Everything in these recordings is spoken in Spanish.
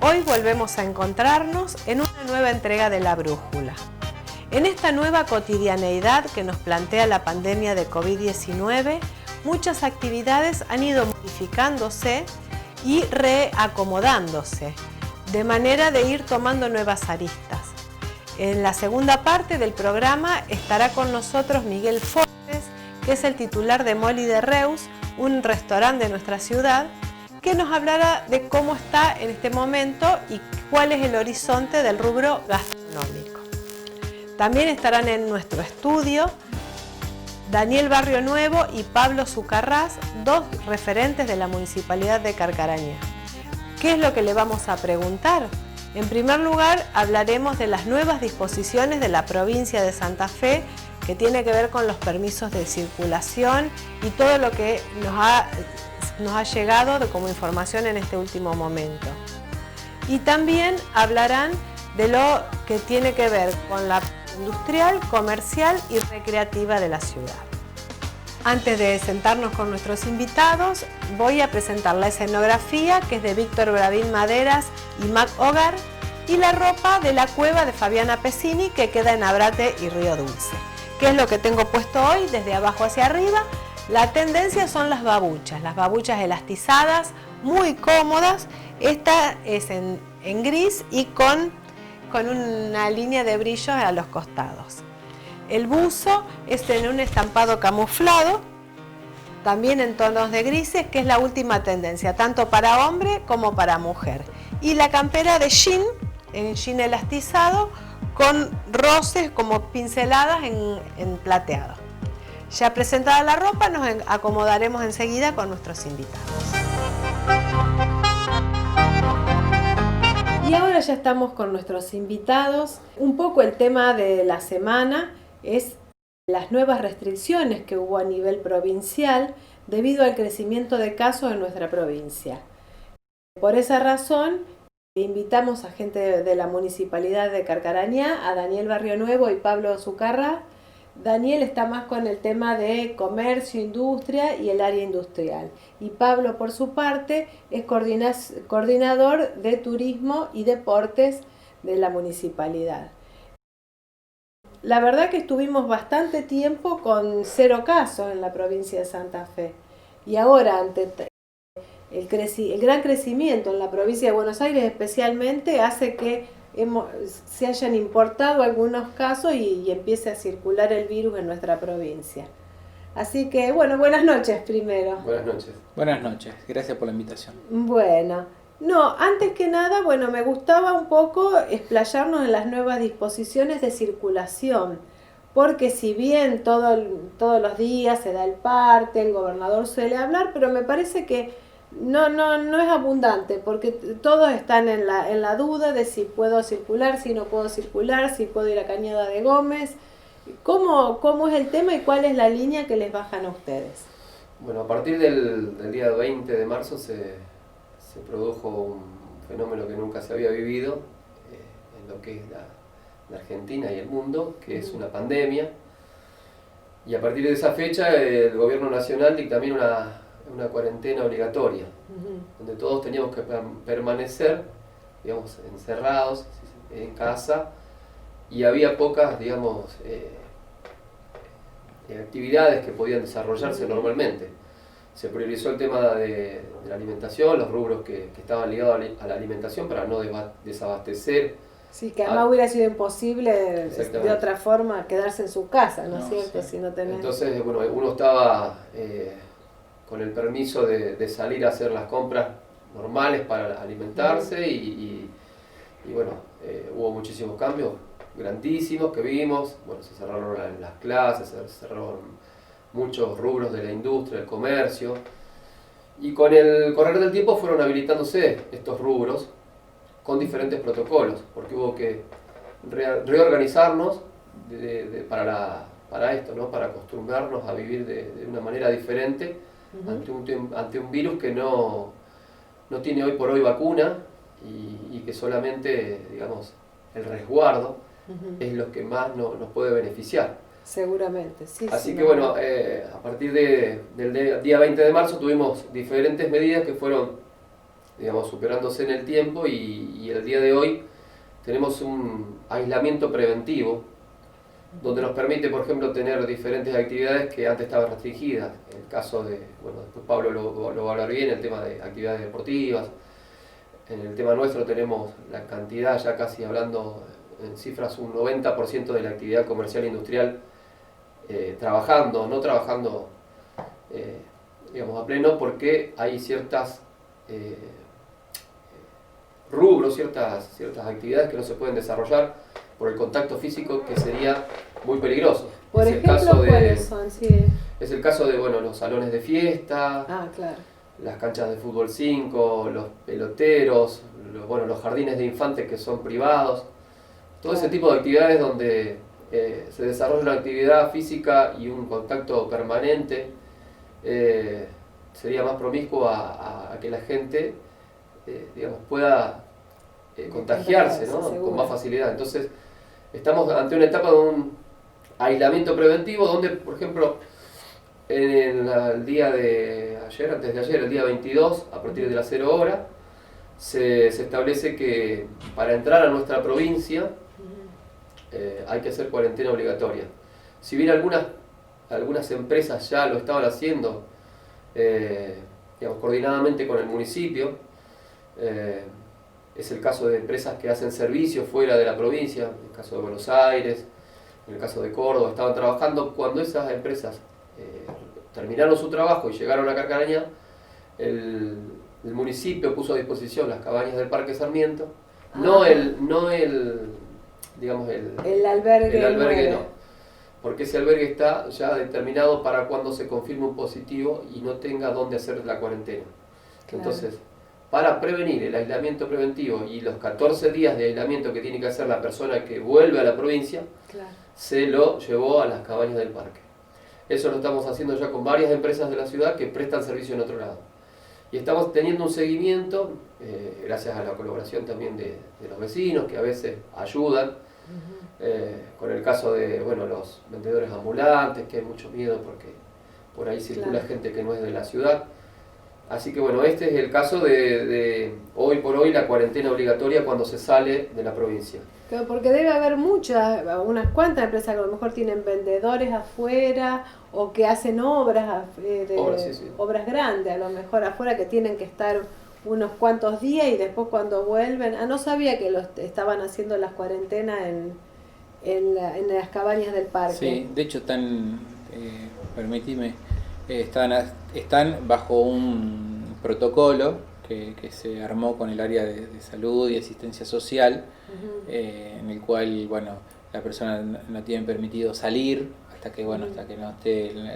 Hoy volvemos a encontrarnos en una nueva entrega de La Brújula. En esta nueva cotidianeidad que nos plantea la pandemia de COVID-19, muchas actividades han ido modificándose y reacomodándose, de manera de ir tomando nuevas aristas. En la segunda parte del programa estará con nosotros Miguel Fortes, que es el titular de Molly de Reus, un restaurante de nuestra ciudad, que nos hablará de cómo está en este momento y cuál es el horizonte del rubro gastronómico. También estarán en nuestro estudio Daniel Barrio Nuevo y Pablo Zucarrás, dos referentes de la Municipalidad de Carcarañá. ¿Qué es lo que le vamos a preguntar? En primer lugar, hablaremos de las nuevas disposiciones de la provincia de Santa Fe que tiene que ver con los permisos de circulación y todo lo que nos ha llegado como información en este último momento. Y también hablarán de lo que tiene que ver con la industrial, comercial y recreativa de la ciudad. Antes de sentarnos con nuestros invitados, voy a presentar la escenografía, que es de Víctor Bravín Maderas y Mac Hogar, y la ropa de la cueva de Fabiana Pesini, que queda en Abrate y Río Dulce. ¿Qué es lo que tengo puesto hoy? Desde abajo hacia arriba, la tendencia son las babuchas elastizadas, muy cómodas. Esta es en gris y con una línea de brillos a los costados. El buzo es en un estampado camuflado, también en tonos de grises, que es la última tendencia, tanto para hombre como para mujer. Y la campera de jean, en jean elastizado, con roces como pinceladas en plateado. Ya presentada la ropa, nos acomodaremos enseguida con nuestros invitados. Y ahora ya estamos con nuestros invitados. Un poco el tema de la semana es las nuevas restricciones que hubo a nivel provincial debido al crecimiento de casos en nuestra provincia. Por esa razón, invitamos a gente de la Municipalidad de Carcarañá, a Daniel Barrio Nuevo y Pablo Zucarrás. Daniel está más con el tema de comercio, industria y el área industrial. Y Pablo, por su parte, es coordinador de turismo y deportes de la municipalidad. La verdad que estuvimos bastante tiempo con 0 casos en la provincia de Santa Fe. Y ahora, ante el gran crecimiento en la provincia de Buenos Aires especialmente, hace que se hayan importado algunos casos y empiece a circular el virus en nuestra provincia. Así que, bueno, buenas noches primero. Buenas noches. Buenas noches, gracias por la invitación. Bueno, antes que nada, me gustaba un poco explayarnos en las nuevas disposiciones de circulación, porque si bien todos los días se da el parte, el gobernador suele hablar, pero me parece que no es abundante, porque todos están en la duda de si puedo circular, si no puedo circular, si puedo ir a Cañada de Gómez. ¿Cómo es el tema y cuál es la línea que les bajan a ustedes? Bueno, a partir del día 20 de marzo se produjo un fenómeno que nunca se había vivido en lo que es la Argentina y el mundo, que es una pandemia. Y a partir de esa fecha el gobierno nacional dictamina una cuarentena obligatoria, donde todos teníamos que permanecer, digamos, encerrados en casa, y había pocas, digamos, actividades que podían desarrollarse normalmente. Se priorizó el tema de la alimentación, los rubros que estaban ligados a la alimentación para no desabastecer. Sí, que además hubiera sido imposible de otra forma quedarse en su casa, ¿no es cierto? Sí. Si no tenés... Entonces, bueno, uno estaba con el permiso de salir a hacer las compras normales para alimentarse y bueno, hubo muchísimos cambios grandísimos que vimos. Bueno, se cerraron las clases, se cerraron muchos rubros de la industria, el comercio, y con el correr del tiempo fueron habilitándose estos rubros con diferentes protocolos, porque hubo que reorganizarnos para esto, ¿no? Para acostumbrarnos a vivir de una manera diferente ante un virus que no tiene hoy por hoy vacuna y que solamente, digamos, el resguardo es lo que más nos puede beneficiar. Seguramente, sí. Así que bueno, a partir del día 20 de marzo tuvimos diferentes medidas que fueron digamos, superándose en el tiempo y el día de hoy tenemos un aislamiento preventivo donde nos permite, por ejemplo, tener diferentes actividades que antes estaban restringidas. En el caso de, bueno, después Pablo lo va a hablar bien, el tema de actividades deportivas. En el tema nuestro tenemos la cantidad, ya casi hablando en cifras, un 90% de la actividad comercial e industrial trabajando, no trabajando digamos, a pleno, porque hay ciertas rubros, ciertas actividades que no se pueden desarrollar por el contacto físico, que sería muy peligroso. Por Es ejemplo, el caso de, ¿cuáles son? Sí. es el caso de, bueno, los salones de fiesta, Claro. las canchas de fútbol 5, los peloteros, los jardines de infantes que son privados, todo ese tipo de actividades donde se desarrolla una actividad física y un contacto permanente, sería más promiscuo a que la gente digamos, pueda contagiarse, ¿no? Con más facilidad. Entonces, estamos ante una etapa de un aislamiento preventivo donde, por ejemplo, en el día de ayer, antes de ayer, el día 22, a partir de las 0 horas, se establece que para entrar a nuestra provincia hay que hacer cuarentena obligatoria. Si bien algunas empresas ya lo estaban haciendo, digamos, coordinadamente con el municipio, es el caso de empresas que hacen servicios fuera de la provincia, en el caso de Buenos Aires, en el caso de Córdoba, estaban trabajando. Cuando esas empresas terminaron su trabajo y llegaron a Carcarañá, el municipio puso a disposición las cabañas del Parque Sarmiento, no el albergue no, porque ese albergue está ya determinado para cuando se confirme un positivo y no tenga dónde hacer la cuarentena. Claro. Entonces, para prevenir el aislamiento preventivo y los 14 días de aislamiento que tiene que hacer la persona que vuelve a la provincia, claro, se lo llevó a las cabañas del parque. Eso lo estamos haciendo ya con varias empresas de la ciudad que prestan servicio en otro lado. Y estamos teniendo un seguimiento, gracias a la colaboración también de los vecinos, que a veces ayudan, con el caso de los vendedores ambulantes, que hay mucho miedo porque por ahí circula, claro, gente que no es de la ciudad. Así que este es el caso de hoy por hoy la cuarentena obligatoria cuando se sale de la provincia. Claro, porque debe haber unas cuantas empresas que a lo mejor tienen vendedores afuera o que hacen obras grandes, a lo mejor afuera, que tienen que estar unos cuantos días y después cuando vuelven. No sabía que estaban haciendo las cuarentenas en las cabañas del parque. Sí, de hecho permitime, están bajo un protocolo que se armó con el área de salud y asistencia social, en el cual la persona no tiene permitido salir hasta que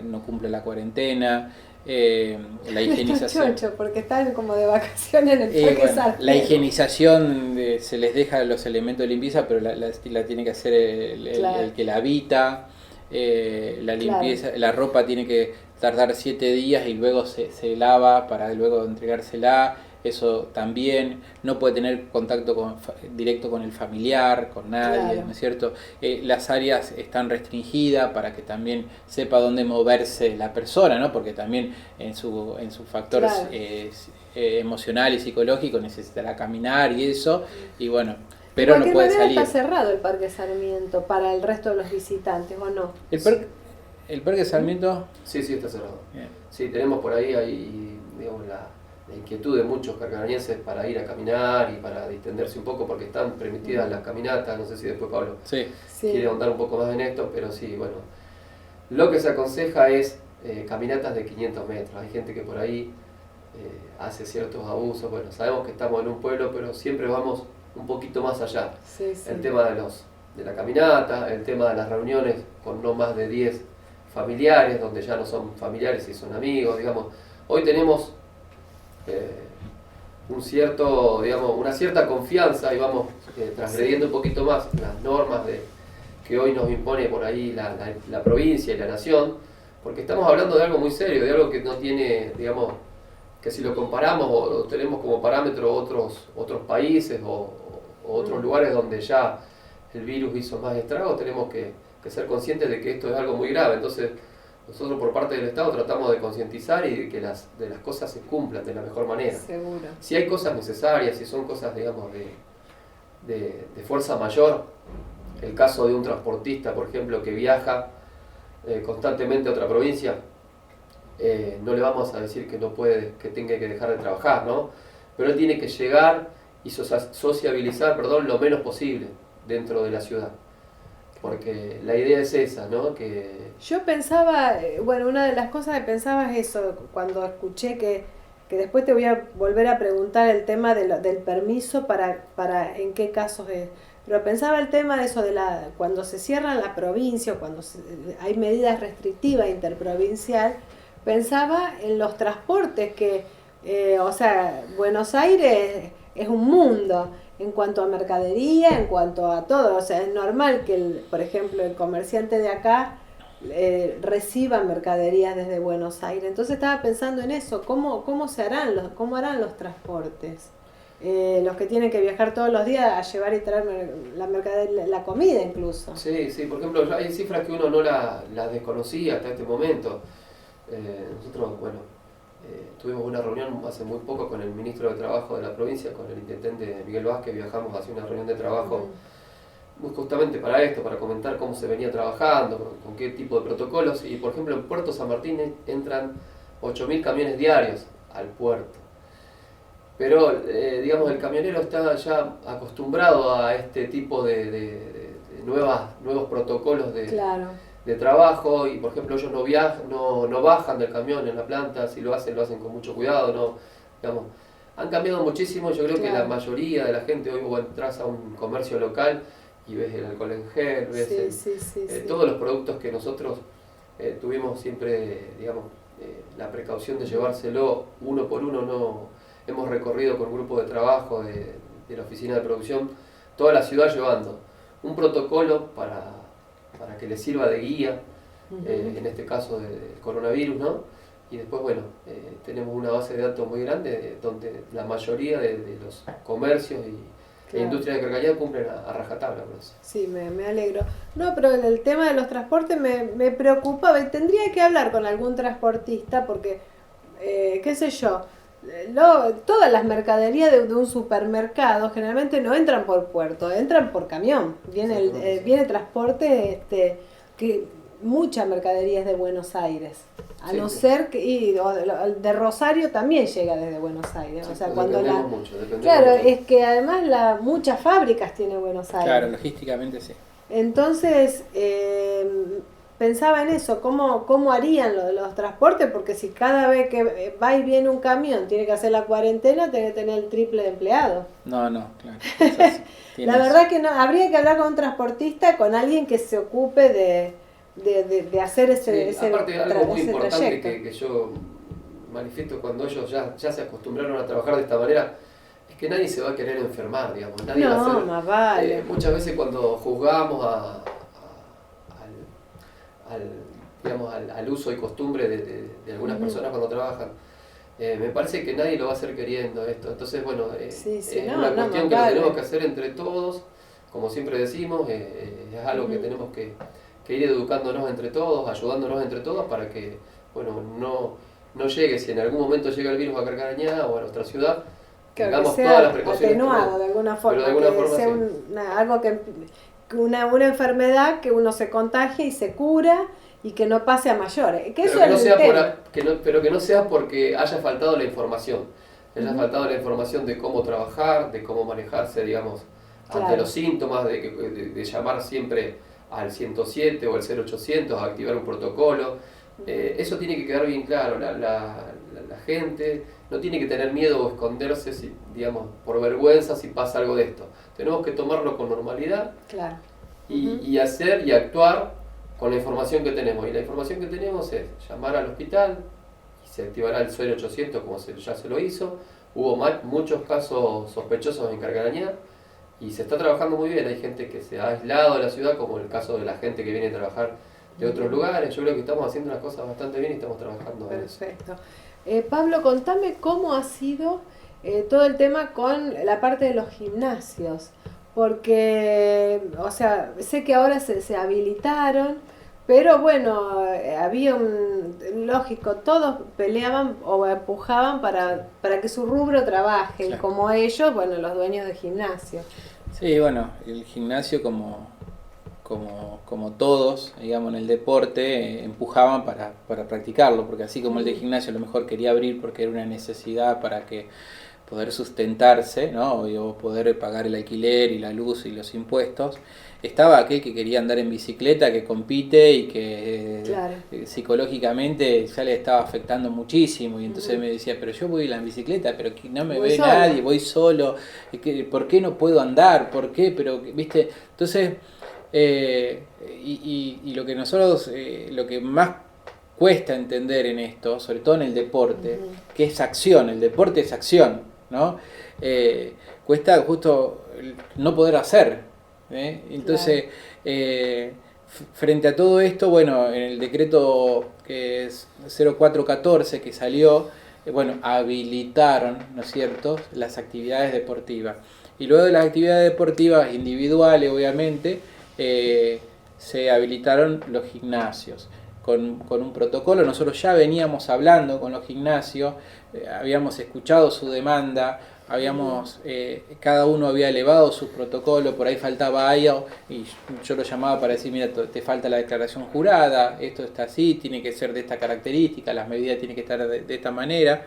no cumple la cuarentena. La higienización, porque están como de vacaciones en el parque Sarmiento. La higienización, se les deja los elementos de limpieza, pero la tiene que hacer el que la habita. La limpieza, claro, la ropa tiene que tardar 7 días y luego se lava para luego entregársela. Eso también, no puede tener contacto directo con el familiar, con nadie, claro, ¿no es cierto? Las áreas están restringidas para que también sepa dónde moverse la persona, ¿no? Porque también en sus factores, claro, emocional y psicológico necesitará caminar y eso, y pero no puede salir. Está cerrado el Parque Sarmiento para el resto de los visitantes, ¿o no? ¿El Parque Sarmiento? Sí, está cerrado. Bien. Sí, tenemos por ahí digamos, la inquietud de muchos carcarañenses para ir a caminar y para distenderse un poco, porque están permitidas las caminatas. No sé si después Pablo quiere ahondar un poco más en esto, pero sí, lo que se aconseja es caminatas de 500 metros. Hay gente que por ahí hace ciertos abusos. Sabemos que estamos en un pueblo, pero siempre vamos un poquito más allá. Sí. El tema de la caminata, el tema de las reuniones con no más de 10 familiares, donde ya no son familiares y son amigos, digamos. Hoy tenemos una cierta confianza y vamos transgrediendo un poquito más las normas que hoy nos impone por ahí la provincia y la nación, porque estamos hablando de algo muy serio, de algo que no tiene, digamos, que si lo comparamos o tenemos como parámetro otros países o otros lugares donde ya el virus hizo más estragos, tenemos que ser conscientes de que esto es algo muy grave. Entonces, nosotros por parte del Estado tratamos de concientizar y de que las cosas se cumplan de la mejor manera. Seguro. Si hay cosas necesarias, si son cosas, digamos, de fuerza mayor, el caso de un transportista, por ejemplo, que viaja constantemente a otra provincia, no le vamos a decir que no puede, que tenga que dejar de trabajar, ¿no? Pero él tiene que llegar y sociabilizar, lo menos posible dentro de la ciudad. Porque la idea es esa, ¿no? Que yo pensaba, una de las cosas que pensaba es eso, cuando escuché que después te voy a volver a preguntar el tema del permiso para en qué casos es. Pero pensaba el tema de eso, cuando se cierra la provincia o cuando hay medidas restrictivas interprovincial, pensaba en los transportes que, Buenos Aires es un mundo en cuanto a mercadería, en cuanto a todo. O sea, es normal que, por ejemplo, el comerciante de acá reciba mercaderías desde Buenos Aires. Entonces estaba pensando en eso, ¿cómo harán los transportes? Los que tienen que viajar todos los días a llevar y traer la mercadería, la comida incluso. Sí, por ejemplo, hay cifras que uno no las desconocía hasta este momento. Nosotros, tuvimos una reunión hace muy poco con el ministro de Trabajo de la provincia, con el intendente Miguel Vázquez, viajamos a hacer una reunión de trabajo muy justamente para esto, para comentar cómo se venía trabajando, con qué tipo de protocolos. Y por ejemplo, en Puerto San Martín entran 8.000 camiones diarios al puerto. Pero, el camionero está ya acostumbrado a este tipo de nuevos protocolos de trabajo, y por ejemplo ellos no bajan del camión en la planta, si lo hacen con mucho cuidado, han cambiado muchísimo. Yo creo que la mayoría de la gente hoy, vos entras a un comercio local y ves el alcohol en gel, ves todos los productos que nosotros tuvimos siempre, la precaución de llevárselo uno por uno. Hemos recorrido con grupos de trabajo de la oficina de producción toda la ciudad llevando un protocolo para que les sirva de guía, en este caso del coronavirus, ¿no? Y después, tenemos una base de datos muy grande donde la mayoría de los comercios e industrias de cargañá cumplen a rajatabla con eso. Sí, me alegro. No, pero el tema de los transportes me preocupaba y tendría que hablar con algún transportista porque, todas las mercaderías de un supermercado generalmente no entran por puerto, entran por camión. Viene transporte, que mucha mercadería es de Buenos Aires. A no ser que de Rosario también llega desde Buenos Aires. Sí, o sea, dependemos mucho. Es que además muchas fábricas tiene Buenos Aires. Claro, logísticamente sí. Entonces, pensaba en eso, cómo harían los transportes, porque si cada vez que va y viene un camión tiene que hacer la cuarentena, tiene que tener el triple de empleados. No, claro. La verdad que no, habría que hablar con un transportista, con alguien que se ocupe de hacer ese aparte, algo muy ese importante trayecto. que yo manifiesto cuando ellos ya se acostumbraron a trabajar de esta manera, es que nadie se va a querer enfermar, Nadie va a hacer, más vale. Muchas veces cuando juzgamos al uso y costumbre de algunas personas cuando trabajan, me parece que nadie lo va a hacer queriendo esto. Entonces, es una cuestión que lo tenemos que hacer entre todos, como siempre decimos, es algo que tenemos que ir educándonos entre todos, ayudándonos entre todos para que no llegue, si en algún momento llega el virus a Carcarañá o a nuestra ciudad, tengamos todas las precauciones. Atenuado de alguna forma, sea algo una enfermedad que uno se contagia y se cura y que no pase a mayores. Pero que no sea porque haya faltado la información. Haya faltado la información de cómo trabajar, de cómo manejarse, ante los síntomas, de llamar siempre al 107 o al 0800 a activar un protocolo. Eso tiene que quedar bien claro. La gente no tiene que tener miedo o esconderse, por vergüenza si pasa algo de esto. Tenemos que tomarlo con normalidad y hacer y actuar con la información que tenemos. Y la información que tenemos es llamar al hospital y se activará el 0800 como ya se lo hizo. Hubo muchos casos sospechosos en Carcarañá y se está trabajando muy bien. Hay gente que se ha aislado de la ciudad, como el caso de la gente que viene a trabajar de otros lugares. Yo creo que estamos haciendo las cosas bastante bien y estamos trabajando en eso. Perfecto. Pablo, contame cómo ha sido todo el tema con la parte de los gimnasios, porque, sé que ahora se habilitaron, Pero bueno, había lógico, todos peleaban o empujaban para que su rubro trabaje, Claro. como ellos, bueno, los dueños de gimnasio. Sí, bueno, el gimnasio como todos, digamos, en el deporte, empujaban para practicarlo, porque así como el de gimnasio a lo mejor quería abrir porque era una necesidad para que poder sustentarse, ¿no? O poder pagar el alquiler y la luz y los impuestos, estaba aquel que quería andar en bicicleta, que compite y que Claro. psicológicamente ya le estaba afectando muchísimo, y entonces me decía, pero yo voy en la bicicleta, pero que no me Voy ve solo. nadie, voy solo, ¿por qué no puedo andar? ¿Por qué? Pero, ¿viste? Entonces, y lo que nosotros, lo que más cuesta entender en esto, sobre todo en el deporte, que es acción, el deporte es acción, ¿no? Cuesta justo no poder hacer, ¿eh? Entonces, frente a todo esto, bueno, en el decreto que es 0414 que salió, bueno, habilitaron, ¿no es cierto?, las actividades deportivas. Y luego de las actividades deportivas individuales, obviamente, se habilitaron los gimnasios con un protocolo. Nosotros ya veníamos hablando con los gimnasios, habíamos escuchado su demanda, cada uno había elevado su protocolo, por ahí faltaba algo y yo lo llamaba para decir, mira, te falta la declaración jurada, esto está así, tiene que ser de esta característica, las medidas tienen que estar de esta manera.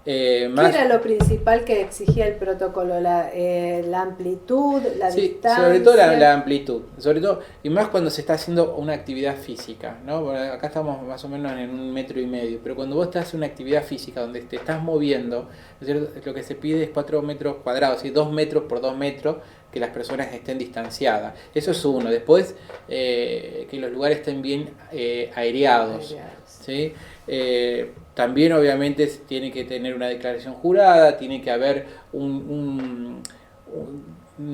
¿Qué era lo principal que exigía el protocolo? ¿La amplitud, la distancia? Sobre todo la amplitud, sobre todo, y más cuando se está haciendo una actividad física, ¿no? Bueno, acá estamos más o menos en 1,5 metros, pero cuando vos estás haciendo una actividad física donde te estás moviendo, ¿no es cierto?, lo que se pide es 4 metros cuadrados, ¿sí? 2 metros por 2 metros, que las personas estén distanciadas. Eso es uno. Después, que los lugares estén bien aireados, ¿sí? También obviamente tiene que tener una declaración jurada, tiene que haber una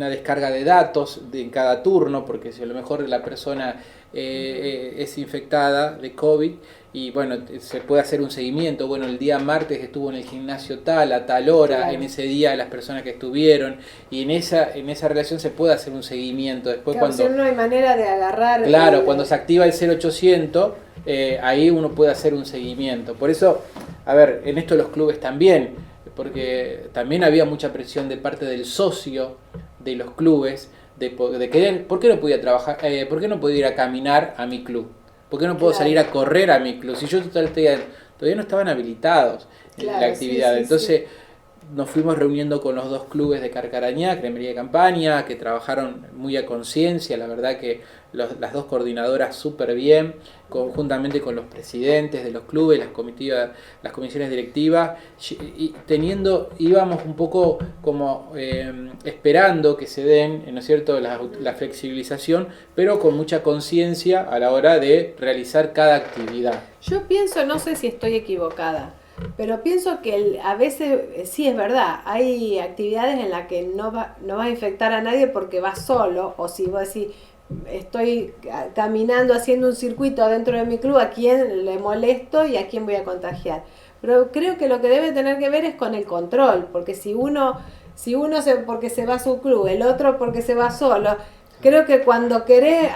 descarga de datos en cada turno, porque si a lo mejor la persona es infectada de COVID y bueno, se puede hacer un seguimiento, bueno, el día martes estuvo en el gimnasio tal, a tal hora, claro, en ese día las personas que estuvieron, y en esa relación se puede hacer un seguimiento. Después, claro, cuando no hay manera de agarrar... Claro, cuando se activa el 0800, ahí uno puede hacer un seguimiento. Por eso, a ver, en esto los clubes también, porque también había mucha presión de parte del socio de los clubes de querer, ¿por qué no podía trabajar? ¿Por qué no podía ir a caminar a mi club? ¿Por qué no puedo salir a correr a mi club? Si yo todavía no estaban habilitados en la actividad. Entonces nos fuimos reuniendo con los dos clubes de Carcarañá, Cremería de Campaña, que trabajaron muy a conciencia, la verdad que las dos coordinadoras súper bien, conjuntamente con los presidentes de los clubes, las comisiones directivas, y íbamos un poco como esperando que se den, ¿no es cierto?, la flexibilización, pero con mucha conciencia a la hora de realizar cada actividad. Yo pienso, no sé si estoy equivocada, pero pienso que a veces, sí es verdad, hay actividades en las que no vas a infectar a nadie porque vas solo, o si vos decís, estoy caminando haciendo un circuito dentro de mi club, ¿a quién le molesto y a quién voy a contagiar? Pero creo que lo que debe tener que ver es con el control, porque si uno porque se va a su club, el otro porque se va solo, creo que cuando querés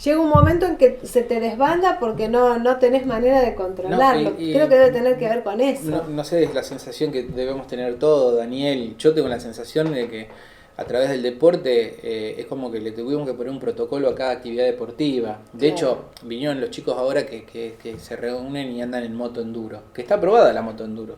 llega un momento en que se te desbanda porque no tenés manera de controlarlo. Creo que debe tener que ver con eso. No sé, es la sensación que debemos tener todos, Daniel. Yo tengo la sensación de que a través del deporte es como que le tuvimos que poner un protocolo a cada actividad deportiva. De hecho, vinieron los chicos ahora que se reúnen y andan en moto enduro, que está aprobada la moto enduro.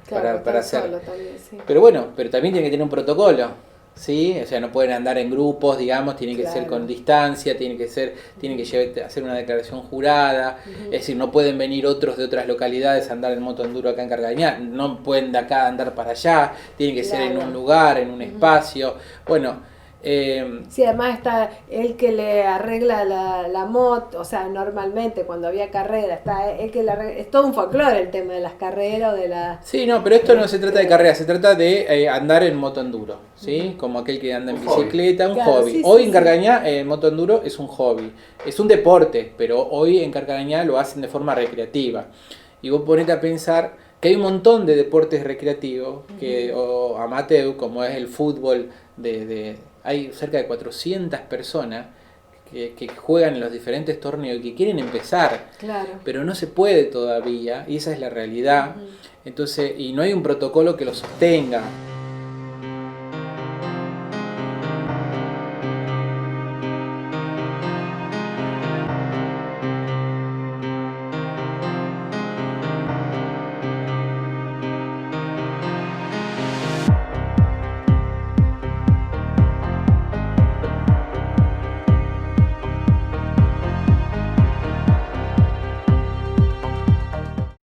Claro, para hacer. También, sí. Pero bueno, pero también tiene que tener un protocolo. ¿Sí? O sea, no pueden andar en grupos, digamos, tiene que ser con distancia, tiene que hacer una declaración jurada, es decir, no pueden venir otros de otras localidades a andar en moto enduro acá en Carcarañá, no pueden de acá andar para allá, tiene que ser en un lugar, en un espacio, bueno... Sí, además está el que le arregla la moto, o sea, normalmente cuando había carrera, está el que le arregla, es todo un folclore el tema de las carreras o de la... Sí, no, pero esto no se trata de carrera, se trata de andar en moto enduro, ¿sí? Como aquel que anda en bicicleta, un hobby. Sí, hoy en Carcarañá moto enduro es un hobby, es un deporte, pero hoy en Carcarañá lo hacen de forma recreativa. Y vos ponete a pensar que hay un montón de deportes recreativos o amateur, como es el fútbol hay cerca de 400 personas que juegan en los diferentes torneos y que quieren empezar, pero no se puede todavía, y esa es la realidad. Entonces, y no hay un protocolo que lo sostenga.